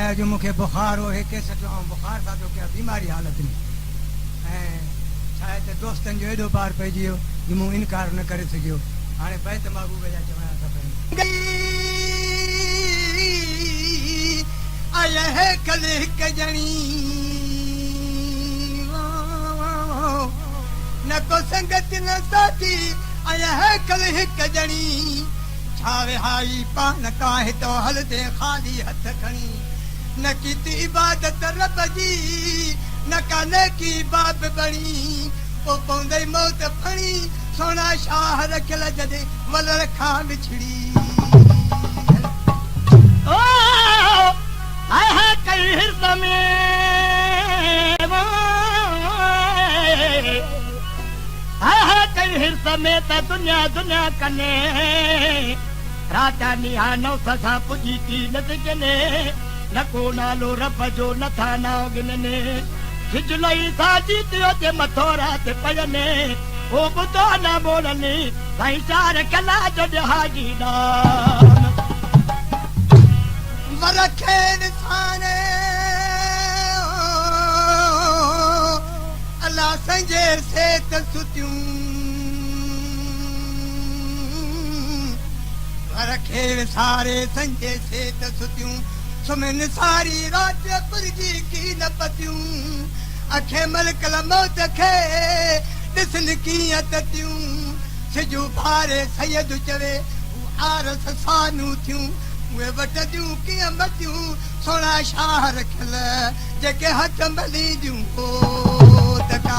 फरमाया जो मूंखे बुखार हो केसट बुखार था जो क्या बीमारी हालत में शायद दोस्तन जो एडो पार पइजी वियो जो मूं इनकार न करे सघियो हाणे बैत महबूब जा चवण खपनि आया है कल हिक जणी न को संगत न साथी आया है कल हिक जणी छावे हाई पान काहे तो हल दे खाली हथ खणी न की इबादत रब जी न काने की बाप बणी ओ पौंदे मौत फणी सोना शाह रखल जदे वल रखा बिछड़ी ओ आए है कई हिरद में आए है कई हिरद में त दुनिया दुनिया कने राजा निहा नौ ससा पुजी की न जने न को नालो रब जो न था ना गिनने खिजलई सा जीतियो ते मथोरा ते पयने ओ बुतो न बोलनी भाई चार कला जो हाजी दान वरखे निसाने अल्लाह संजे से तसुतियूं वरखे सारे संजे से तसुतियूं सुमिन सारी रात पुरजी की न पतियूं अखे मलकल मौत खे ॾिसनि कीअं ततियूं सिजू भारे सैयद चवे आरस सानू थियूं उहे वटदियूं कीअं मतियूं सोना शाह रखियल जेके हथ मली ॾियूं हो तका